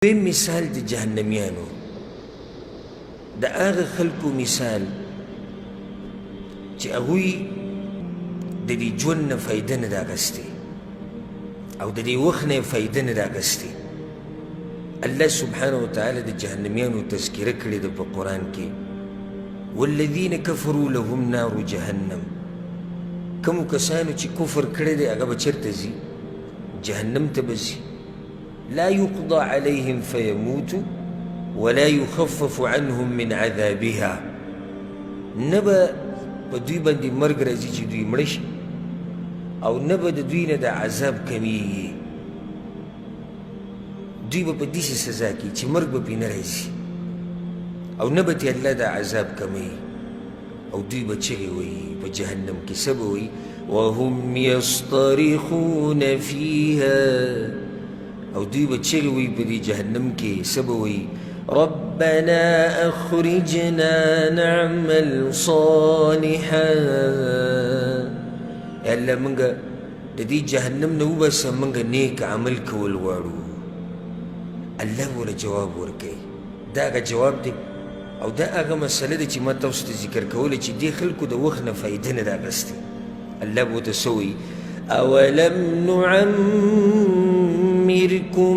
دویم مثال د جهنمیانو د هغه خلکو مثال چې هغوی د دې ژوند نه فایده نه ده اخیستې او د دې وخت نه یې فایده نه ده اخیستې. الله سبحانه وتعالی د جهنمیانو تذکره کړې ده په قرآن کې، والذین کفروا لهم نار جهنم. کومو کسانو چې کفر کړی دی هغه به چېرته ځي؟ جهنم ته به ځي. لا يقضى عليهم فيموتوا ولا يخفف عنهم من عذابها. نه به په دوی باندې مرګ راځي چې دوی مړه شي او نه به د دوی نه د عذاب کمیږي. دوی به په داسې سزا کې چې مرګ به پرې نه راځي او نه به ترې الله د عذاب کموي او دوی به چغې وایي په جهنم کې. څه به وایي؟ وهم یصطرخون فیها. او دوی به چغې وایي په دې جهنم کې. څه به وایي؟ ربنا اخرجنا نعمل صالحا. الله مونږه د دې جهنم نه وباسه، مونږه نیک عمل کول غواړو. الله ورله جواب ورکوي. دا هغه جواب دی او دا هغه مسله ده چې ما تاسو ته ذکر کوله چې دې خلکو د وخت نه فایده نه ده اخیستې. الله به ورته څه وایي؟ اولم نعمرکم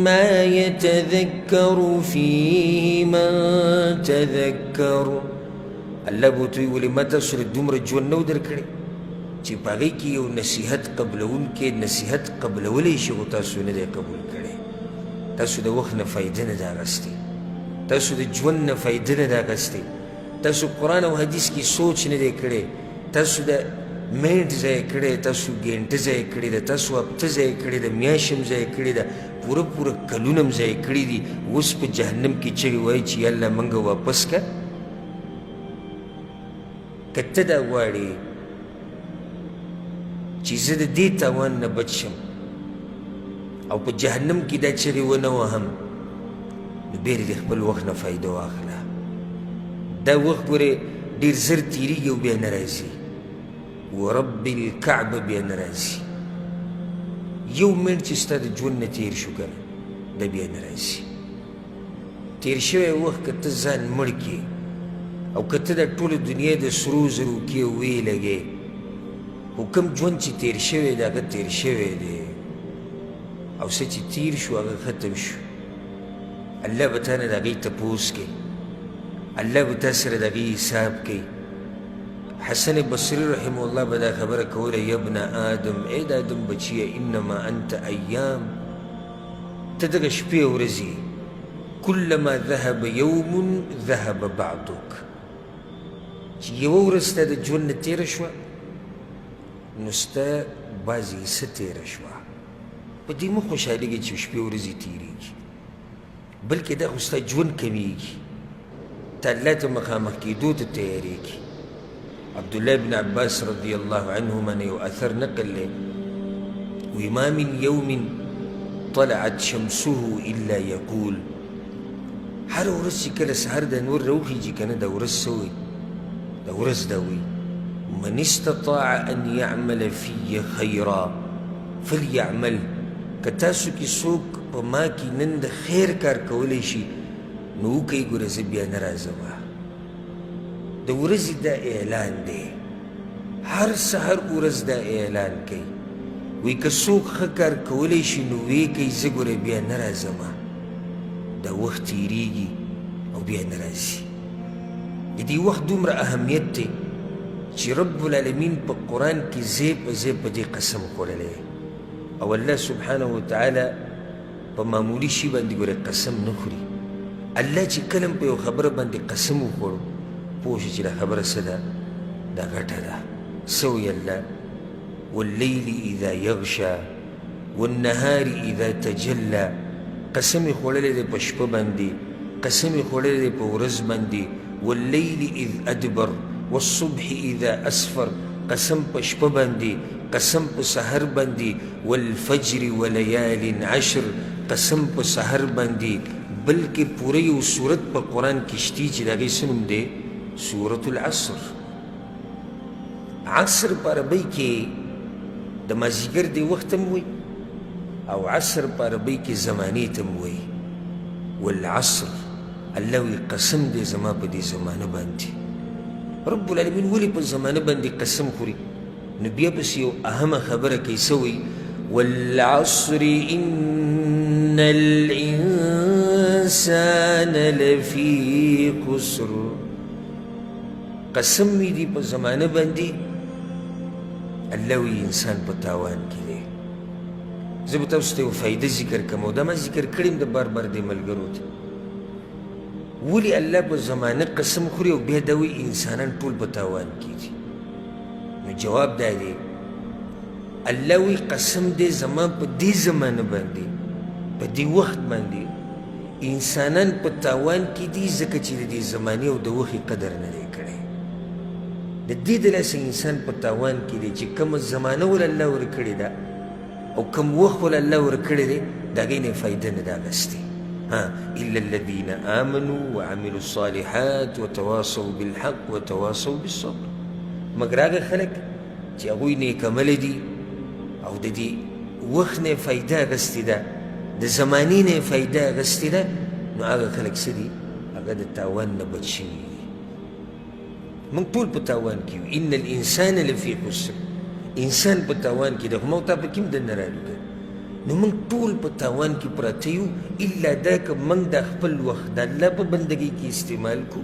ما يتذكر فيه من تذكر. الله به ورته وایي ولې ما تاسو سره دومره ژوند نه و درکړی چې په هغې کې یو نصیحت قبلونکی نصیحت قبلولی شي خو تاسو نه دی قبول کړی. تاسو د وخت نه فایده نه ده اخیستې، تاسو د ژوند نه فایده نه ده اخیستې، تاسو قرآن او حدیث کې سوچ نه دی کړی، تاسو د منټ ضایع کړی، تاسو ګنټه ضایع کړې ده، تاسو هفته ضایع کړې ده، میاشت هم ضایع کړې ده، پوره پوره کلونه هم ضایع کړي دي. اوس په جهنم کې چغې وایي چې یا الله موږ واپس که. که ته دا غواړې چې زه د دې تاوان نه بچ شم او په جهنم کې دا چغې ونه وهم، نو بیا د خپل وخت نه فایده واخله. دا وخت ګورې ډېر زر تېرېږي او بیا نه راځي. ورب الکعبه بیا نه راځي. یو منټ چې ستا د ژوند نه تېر شو که نه، دا بیا نه راځي. تېر شوی وخت که ته ځان مړ کړې او که ته دا ټوله دنیا د سرو زرو کې ویې لګې، خو کوم ژوند چې تېر شوی دی هغه تېر شوی دی او څه چې تېر شو هغه ختم شو. الله به تا نه د هغې تپوس کوي، الله به تا سره د هغې حساب کوي. حسن بصري رحمه الله به دا خبره کوله، یا ابن آدم، ای د آدم بچیه، انما انت ایام، ته دغه شپې ورځې، کلما ذهب یوم ذهب بعضک. چې یوه ورځ ستا د ژوند نه تېره شوه نو ستا بعضې حصه تېره شوه. په دې مه خوشحالېږي چې شپې ورځې تېرېږي، بلکې دا خو ستا ژوند کمیږي، ته الله ته مخامخ کېدو ته تیارېږي. عبدالله بن عباس رضی الله عنهما نه یو اثر نقل دی، وی ما من یوم طلعت شمسه الا یقول. هر ورځ چې کله سهار د نور راوخېږي که نه، دا ورځ څه وایي؟ دا ورځ دا وایي من استطاع ان یعمل فی خیرا فلیعمل. که تاسو کې څوک په ما کې نن د خیر کار کولی شي نو وکئ. ګوره زه بیا نه راځم. د ورځې دا اعلان دی، هر سهار ورځ دا اعلان کوي، وی که څوک ښه کار کولی شي نو ویې کوي زه ګوره بیا نه راځم. دا وخت تېرېږي او بیا نه راځي. د دې وخت دومره اهمیت دی چې رب العالمین په قرآن کې ځای په ځای په دې قسم خوړلی او الله سبحانه وتعالی په معمولي شي باندې ګوره قسم نه خوري. الله چې کله په یو خبره باندې قسم وخوړو پوه شي چې دا خبره څه ده؟ دا ګټه ده. څه وایي الله؟ واللیل اذا یغشا والنهار اذا تجلی. قسم یې خوړلی دی په شپه باندې، قسم یې خوړلی دی په ورځ باندې. واللیل اذ ادبر والصبح اذا اسفر. قسم په شپه باندې، قسم په سحر باندې. والفجر ولیال عشر. قسم په سحر باندې. بلکې پوره یو صورت په قرآن کې شتي چې د هغې څه نوم دی؟ سورة العصر. عصر په عربۍ کې د مازدیګر دې وخت هم وایي او عصر په عربۍ کې زمانې ته هم وایي. والعصر الله وی قسم دی زما په دې زمانه باندې رب العالمین ولې په زمانه باندې قسم خوري نو بیا پسې یو اهمه خبره کوي څه وایي والعصر ان الانسان لفی خسر قسم می دی په زمانه باندې الله وی انسان په تاوان کې دی زه به تاسو ته یو فایده ذکر کوم او دا ما ذکر کړی م د بار بار دې ملګرو ته ولې الله په زمانه قسم خوري او بیا دا وی انسانان ټول په تاوان کې دي نو جواب دا دی الله وی قسم دې زما په دې زمانه باندې په دې وخت باندې انسانان په تاوان کې دي ځکه چې د دې زمانې او د وخت قدر نه دی کړی د دې دلاسه انسان په تاوان کې دی چې کومه زمانه ول الله ورکړې ده او کوم وخت ول الله ورکړی دی د هغې نه فایده نه ده اخیستې الا الذين آمنوا وعملوا الصالحات وتواصوا بالحق وتواصوا بالصبر مګر هغه خلک چې هغوی نیک عمله دي او د دې وخت نه فایده اخیستې ده د زمانې نه فایده اخیستې ده نو هغه خلک څه دي هغه د تاوان نه بچ شوي دي موږ ټول په تاوان کې یو ان الانسان لفی خسر انسان په تاوان کې دی خو ما ته پکې هم دننه رالو نو موږ ټول په تاوان کې پراته یو الا دا که موږ د خپل وخت د الله په بندګۍ کې استعمال کو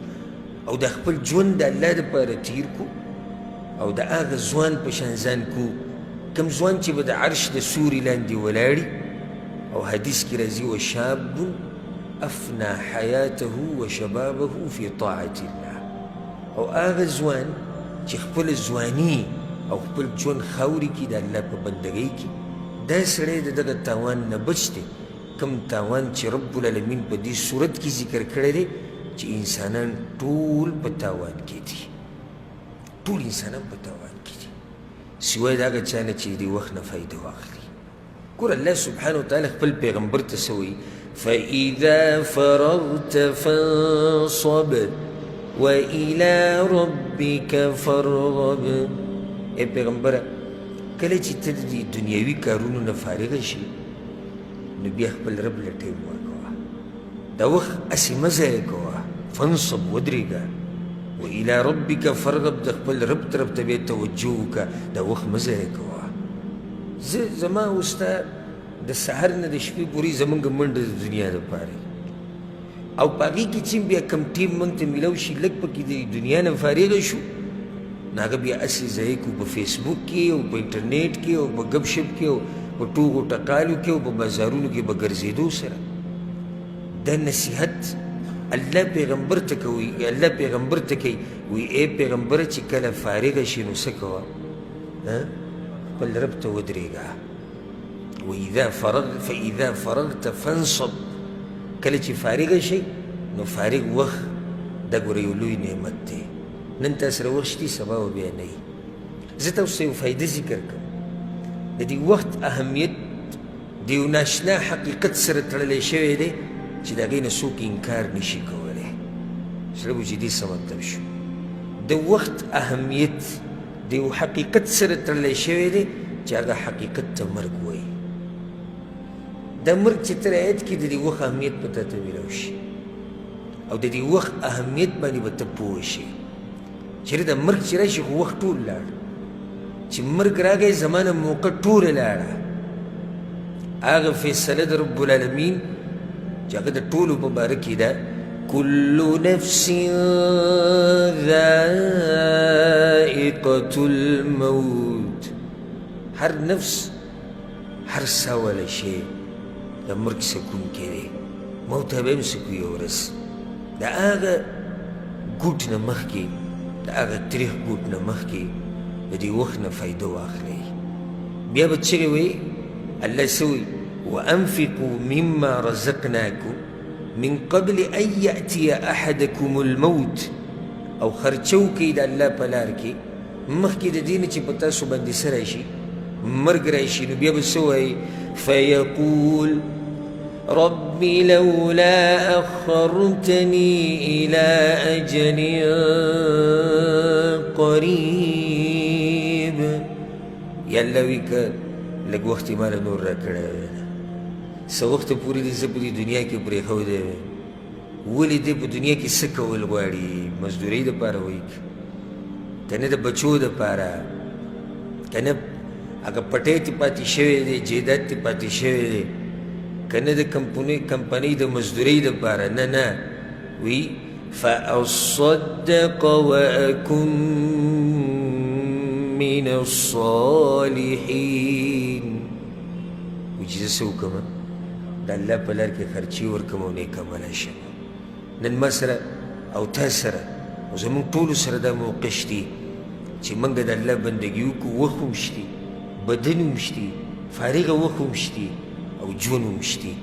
او د خپل ژوند د الله دپاره تیر کو او د هغه ځوان په شان ځان کو کوم ځوان چې به د عرش د سوري لاندې ولاړي او حدیث کې راځي وشاب افنا حیاته وشبابه فی طاعة الله او هغه ځوان چې خپل ځواني او خپل ژوند خاوري کې د الله په بندګۍ کې دا سړی د دغه تاوان نه بچ دی کوم تاوان چې رب العالمین په دې صورت کې ذکر کړی دی چې انسانان ټول په تاوان کې دي ټول انسانان په تاوان کې دي سوای د هغه چا نه چې د وخت نه فایده واخلي ګوره الله سبحانه وتعالی خپل پیغمبر ته څه وایي فاذا فرغت فانصب والى ربك فارغب ای پیغمبره کله چې ته د دنیوي کارونو نه فارغه شي نو بیا خپل رب له ټیم ورکوه دا وخت هسې مه ضایع کوه فانصب ودرېږه والى ربک فرغب د خپل رب طرف ته بیا توجه وکړه دا وخت مه ضایع کوه زما او ستا د سحر نه د شپې پورې زمونږ منډه د دنیا دپاره او په هغې کې چې بیا کم ټیم موږ ته میلاو شي لږ پکې د دنیا نه فارغه شو نو هغه بیا هسې ضایع کړو په فیسبوک کې او په انټرنیټ کې او په ګپ شپ کې او په ټوغو ټکالو کې او په بازارونو کې به ګرځېدو سره دا نصیحت الله پیغمبر ته کوي الله پیغمبر ته کوي وی ای پیغمبره چې کله فارغه شي نو څه کوه خپل رب ته ودرېږه فاذا فرغت فانصب کله چې فارغه شي نو فارغ وخت دا ګوره یو لوی نعمت دی نن تا سره وخت شتي سبا به بیا نه وي زه تاسو ته یو فایده ذکر کوم د دې وخت اهمیت د یو ناشنا حقیقت سره تړلی شوی دی چې د هغې نه څوک انکار نشي کولی سره به چې دې څه مطلب شو د وخت اهمیت د یو حقیقت سره تړلی شوی دی چې هغه حقیقت ته مرګ وایي دا مرګ چې ته رعایت کړي د دې وخت اهمیت به تا ته میلاو شي او د دې وخت اهمیت باندې به ته پوه شي چېرې د مرګ چې راشي خو وخت ټول لاړ چې مرګ راغی زمانه موقع ټوله لاړه هغه فیصله د رب العالمین چې هغه د ټولو په باره کې ده كل نفس ذائقة الموت هر نفس هر سا والا شی د مرګ سکونکی دی موت به هم سکوي یو ورځ د هغه ګوټ نه مخکې د هغه تریخ ګوټ نه مخکې د دې وخت نه فایده واخلئ بیا به چغې وایي الله څه وایي وانفقوا مما رزقناكم من قبل ان ياتي احدكم الموت او خرچو کوي د الله په لار کې مخکې د دې نه چې په تاسو باندې څه راشي مرګ راشي نو بیا به څه وایي فیقول رب لولا اخرتني الى اجل قریب یا الله وایي که لږ وخت یې ماله نور راکړی څه وخته پورې دې زه په دې دنیا کې پرېښودی ولې دې په دنیا کې څه کول غواړي مزدورۍ دپاره وایي که نه د بچو دپاره که نه هغه پټی تې پاتې شوی دی جیداد تې پاتې شوی دی که نه د کمپنۍ د مزدورۍ دپاره نه نه وی فأصدق وأكن من الصالحين وی چې زه څه وکړم د الله په لار کې خرچي ورکړم او نیک عمله شم نن ما سره او تا سره او زموږ ټولو سره دا موقع شتي چې موږ د الله بندګي وکړو وخت هم شتي بدن هم شتي فارغه وخت هم شتي او ژوند هم شتي